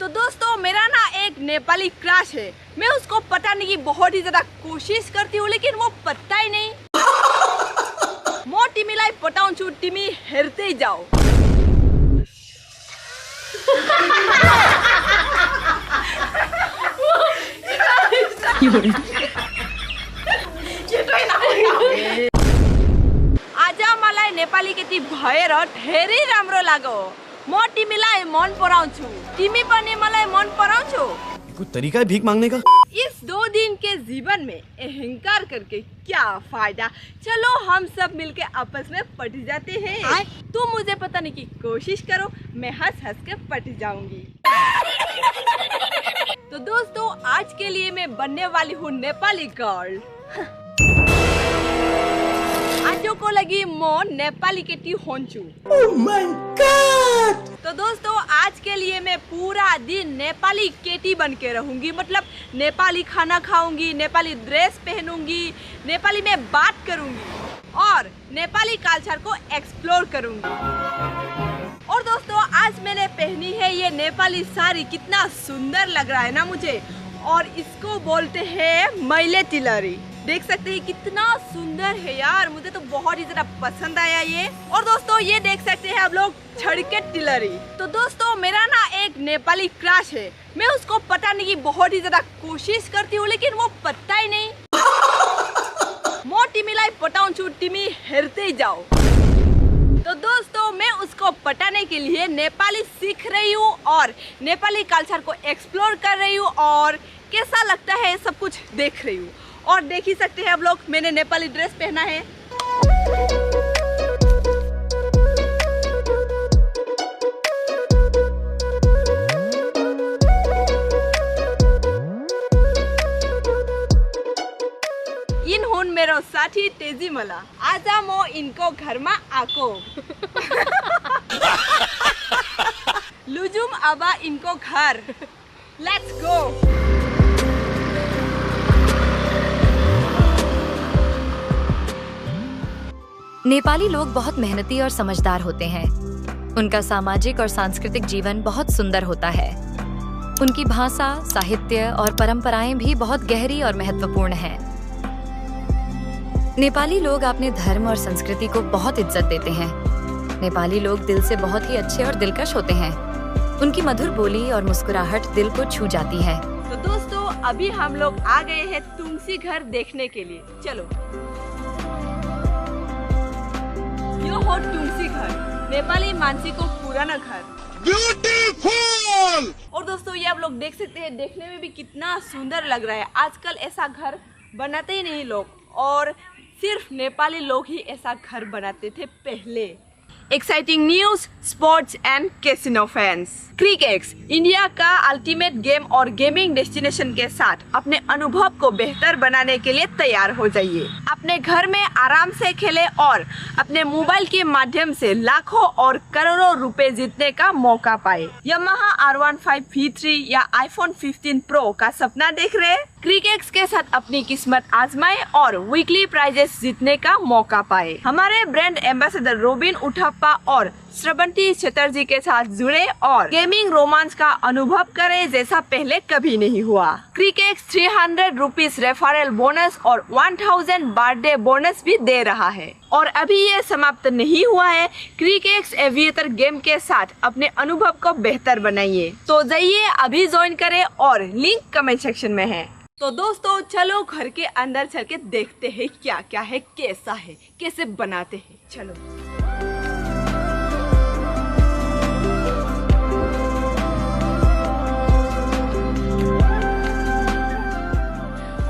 तो दोस्तों मेरा ना एक नेपाली क्रश है। मैं उसको पटाने की बहुत ही ज्यादा कोशिश करती हूँ लेकिन वो पटता ही नहीं। मो टिमीलाई पटाउँछु, तिमी हेर्दै जाऊ। आज मलाई नेपाली केटी भएर धेरै राम्रो लाग्यो। म तिमीलाई मन पराउँछु, तिमी पनि मलाई मन पराउँछौ। कोई तरीका है भीख मांगने का? इस 2 दिन के जीवन में अहंकार करके क्या फायदा। चलो हम सब मिलके आपस में पट जाते हैं। तुम मुझे पटाने की कोशिश करो, मैं हंस हंस के पट जाऊंगी। तो दोस्तों आज के लिए मैं बनने वाली हूँ नेपाली गर्ल। आज को लगी मो नेपाली केटी होन्छु। Oh my God! तो दोस्तों आज के लिए मैं पूरा दिन नेपाली केटी बन के रहूंगी। मतलब नेपाली खाना खाऊंगी, नेपाली ड्रेस पहनूंगी, नेपाली में बात करूंगी और नेपाली कल्चर को एक्सप्लोर करूंगी। और दोस्तों आज मैंने पहनी है ये नेपाली साड़ी, कितना सुंदर लग रहा है ना मुझे। और इसको बोलते हैं मैले तिलरी। देख सकते हैं कितना सुंदर है यार, मुझे तो बहुत ही ज्यादा पसंद आया ये। और दोस्तों ये देख सकते हैं आप लोग छड़के तिलरी। तो दोस्तों मेरा ना एक नेपाली क्रश है। मैं उसको पटाने की बहुत ही ज्यादा कोशिश करती हूँ लेकिन वो पटता ही नहीं। मो तिमीलाई पटाउँछु, तिमी हेर्दै जाऊ। तो दोस्तों मैं उसको पटाने के लिए नेपाली सीख रही हूँ और नेपाली कल्चर को एक्सप्लोर कर रही हूँ और कैसा लगता है सब कुछ देख रही हूँ। और देख ही सकते हैं आप लोग मैंने नेपाली ड्रेस पहना है। इन हुन मेरो साथी तेजी मला। आज म इनको घरमा आको। लुजुम अब इनको घर। Let's go. नेपाली लोग बहुत मेहनती और समझदार होते हैं। उनका सामाजिक और सांस्कृतिक जीवन बहुत सुंदर होता है। उनकी भाषा, साहित्य और परंपराएं भी बहुत गहरी और महत्वपूर्ण हैं। नेपाली लोग अपने धर्म और संस्कृति को बहुत इज्जत देते हैं। नेपाली लोग दिल से बहुत ही अच्छे और दिलकश होते हैं। उनकी मधुर बोली और मुस्कुराहट दिल को छू जाती है। तो दोस्तों अभी हम लोग आ गए हैं तुंगसी घर देखने के लिए। चलो यो हो तुंगसी घर, नेपाली मानसी को पुराना घर। ब्यूटीफुल! और दोस्तों ये आप लोग देख सकते हैं, देखने में भी कितना सुंदर लग रहा है। आजकल ऐसा घर बनाते ही नहीं लोग, और सिर्फ नेपाली लोग ही ऐसा घर बनाते थे पहले। Exciting news, sports and casino fans. Crickex India का अल्टीमेट गेम और गेमिंग डेस्टिनेशन के साथ अपने अनुभव को बेहतर बनाने के लिए तैयार हो जाइए। अपने घर में आराम से खेले और अपने मोबाइल के माध्यम से लाखों और करोड़ों रुपए जीतने का मौका पाए। यामाहा R15 V3 या iPhone 15 Pro का सपना देख रहे? क्रिकेक्स के साथ अपनी किस्मत आजमाए और वीकली प्राइजेस जीतने का मौका पाए। हमारे ब्रांड एम्बेसडर रोबिन उथप्पा और श्रवंती चटर्जी के साथ जुड़े और गेमिंग रोमांस का अनुभव करें जैसा पहले कभी नहीं हुआ। क्रिकेक्स 300 रुपीज रेफरल बोनस और 1000 बर्थडे बोनस भी दे रहा है। और अभी ये समाप्त नहीं हुआ है। क्रिकेक्स एविएटर गेम के साथ अपने अनुभव को बेहतर बनाइए। तो जाइए अभी ज्वाइन करें और लिंक कमेंट सेक्शन में है। तो दोस्तों चलो घर के अंदर चल के देखते हैं क्या क्या है, कैसा है, कैसे बनाते हैं। चलो।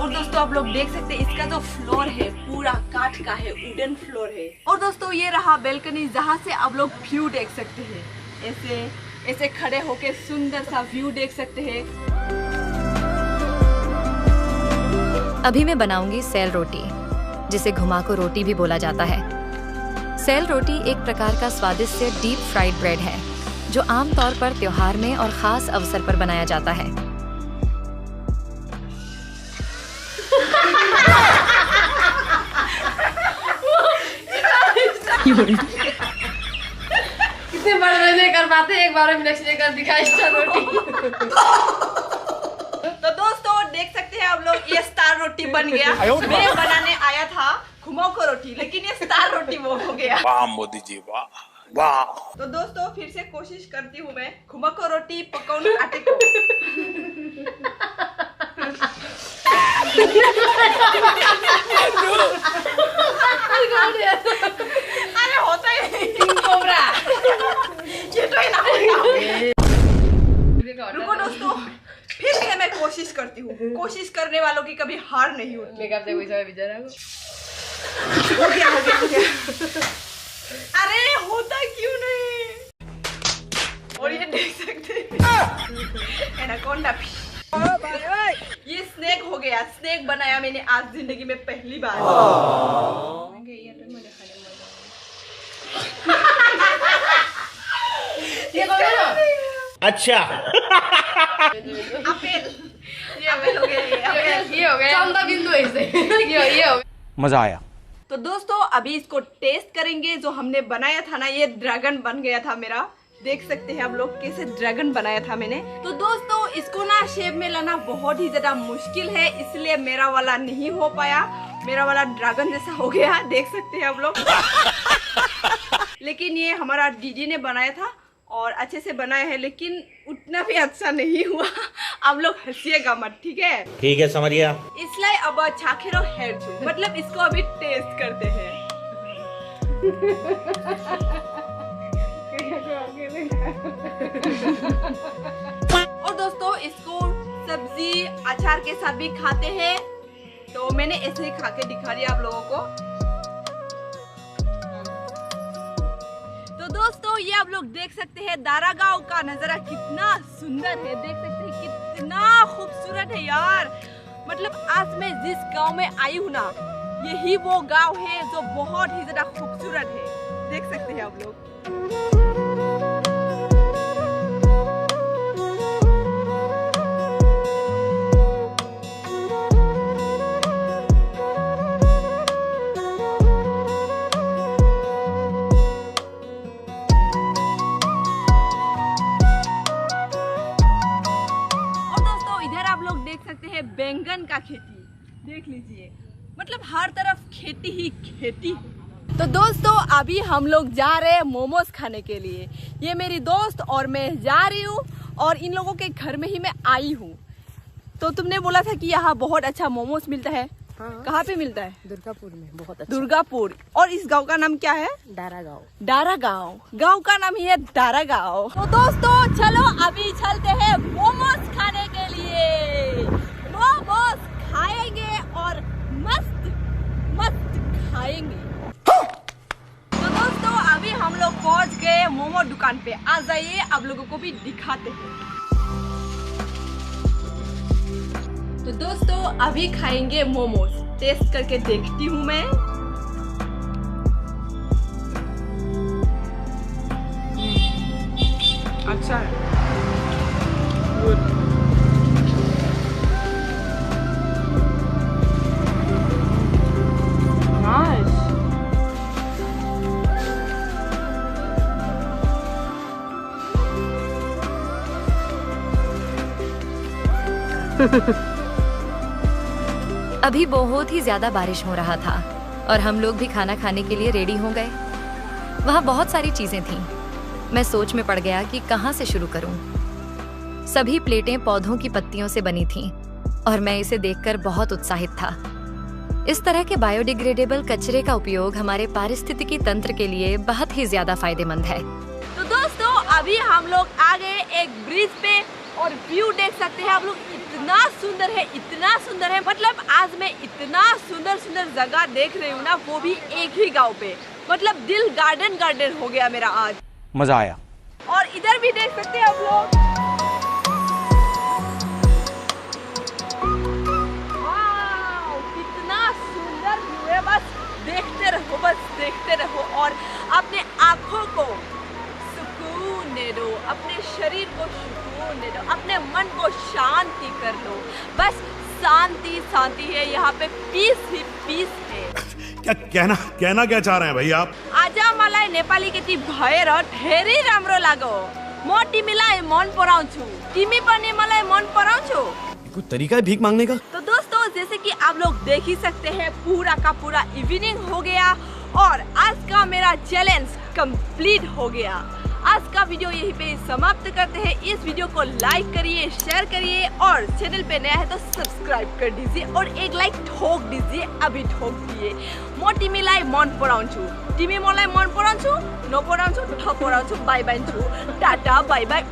और दोस्तों आप लोग देख सकते हैं इसका जो फ्लोर है पूरा काठ का है, वुडन फ्लोर है। और दोस्तों ये रहा बेल्कनी जहाँ से आप लोग व्यू देख सकते हैं। ऐसे ऐसे खड़े होके सुंदर सा व्यू देख सकते हैं। अभी मैं बनाऊंगी सेल रोटी, जिसे घुमाको रोटी भी बोला जाता है। सेल रोटी एक प्रकार का स्वादिष्ट डीप फ्राइड ब्रेड है जो आमतौर पर त्योहार में और खास अवसर पर बनाया जाता है। इतने बड़े नहीं कर पाते, एक बार में नेक्स्ट कर दिखा स्टार रोटी। तो दोस्तों देख सकते हैं आप लोग, ये स्टार रोटी बन गया। मैं बनाने आया था खुमाको रोटी, लेकिन ये स्टार रोटी वो हो गया। वाह मोदी जी वाह वाह। तो दोस्तों फिर से कोशिश करती हूँ मैं खुमाको रोटी पकाने आटे को। अरे होता ही नहीं कोबरा। ये तो ही ना रुको दोस्तों, फिर से मैं कोशिश करती हूँ। कोशिश करने वालों की कभी हार नहीं होती। मेकअप से वैसा बेचारा हो गया हो गया हो गया। अरे होता क्यों नहीं? और ये देख सकते हैं एनाकोंडा फिश। ये स्नेक हो गया। स्नेक बनाया मैंने आज जिंदगी में पहली बार। ये कौन है? अच्छा अपेल। ये अपेल हो गया। ये हो गया चंदा बिंदु ऐसे। ये हो गया। मजा आया। तो दोस्तों अभी इसको टेस्ट करेंगे। जो हमने बनाया था ना, ये ड्रैगन बन गया था मेरा। देख सकते हैं आप लोग कैसे ड्रैगन बनाया था मैंने। तो दोस्तों इसको ना शेप में लाना बहुत ही ज्यादा मुश्किल है, इसलिए मेरा वाला नहीं हो पाया। मेरा वाला ड्रैगन जैसा हो गया, देख सकते हैं आप लोग। लेकिन ये हमारा दीदी ने बनाया था और अच्छे से बनाया है, लेकिन उतना भी अच्छा नहीं हुआ। आप लोग हंसिएगा मत, ठीक है? ठीक है समझ गया। इसलिए अब चाखेरो हेयर छू, मतलब इसको अभी टेस्ट करते हैं। और दोस्तों इसको सब्जी अचार के साथ भी खाते हैं, तो मैंने ऐसे ही खा के दिखा दिया आप लोगों को। तो दोस्तों ये आप लोग देख सकते हैं दारागांव का नजारा कितना सुंदर है। देख सकते हैं कितना खूबसूरत है यार। मतलब आज मैं जिस गांव में आई हूँ ना, यही वो गांव है जो बहुत ही ज्यादा खूबसूरत है। देख सकते हैं आप लोग। बैंगन का खेती देख लीजिए, मतलब हर तरफ खेती ही खेती। तो दोस्तों अभी हम लोग जा रहे हैं मोमोज खाने के लिए। ये मेरी दोस्त और मैं जा रही हूँ, और इन लोगों के घर में ही मैं आई हूँ। तो तुमने बोला था कि यहाँ बहुत अच्छा मोमोज मिलता है। हाँ। कहाँ पे मिलता है? दुर्गापुर में बहुत अच्छा। दुर्गापुर। और इस गांव का नाम क्या है? दारागांव। दारागांव। गांव का नाम ही है दारागांव। तो दोस्तों चलो अभी चलते हैं मोमोज खाने के लिए। मोमोज खाएंगे और मस्त मस्त खाएंगे। तो दोस्तों अभी हम लोग पहुंच गए मोमो दुकान पे। आ जाइए आप लोगों को भी दिखाते हैं। तो दोस्तों अभी खाएंगे मोमोज। टेस्ट करके देखती हूँ मैं। अच्छा है, गुड। अभी बहुत ही ज्यादा बारिश हो रहा था और हम लोग भी खाना खाने के लिए रेडी हो गए। वहाँ बहुत सारी चीजें थीं। मैं सोच में पड़ गया कि कहाँ से शुरू करूं। सभी प्लेटें पौधों की पत्तियों से बनी थीं और मैं इसे देखकर बहुत उत्साहित था। इस तरह के बायोडिग्रेडेबल कचरे का उपयोग हमारे पारिस्थितिकी तंत्र के लिए बहुत ही ज्यादा फायदेमंद है। तो दोस्तों अभी हम लोग आ गए एक ब्रिज पे, और व्यू देख सकते हैं आप लोग। इतना सुंदर है, इतना सुंदर है। मतलब आज मैं इतना सुंदर सुंदर जगह देख रही हूँ ना, वो भी एक ही गांव पे। मतलब दिल गार्डन गार्डन हो गया मेरा आज। मजा आया। और इधर भी देख सकते हैं आप लोग। वाव, कितना सुंदर व्यू है। बस देखते रहो, बस देखते रहो, और अपने आँखों को सुकून दे दो, अपने शरीर को सुकून दे दो, अपने मन को शांति कर लो। बस शांति शांति है, यहाँ पे पीस ही पीस है। कहना क्या चाह रहे हैं भाई आप? आजा मलाई नेपाली केटी भएर धेरै राम्रो लाग्यो। म तिमीलाई मन पराउँछु, तिमी पनि मलाई मन पराउँछौ। कोई तरीका है भीख मांगने का? तो दोस्तों जैसे कि आप लोग देख ही सकते हैं पूरा का पूरा इवनिंग हो गया और आज का मेरा चैलेंज कंप्लीट हो गया। आज का वीडियो यहीं पे समाप्त करते हैं। इस वीडियो को लाइक करिए, शेयर करिए और चैनल पे नया है तो सब्सक्राइब कर दीजिए और एक लाइक ठोक दीजिए, अभी ठोक दिए। म तिमीलाई मन पराउँछु, तिमी मलाई मन पराउँछु, नपराउँछु ठपराउँछु, बाई बाई छु, टाटा बाई बाई।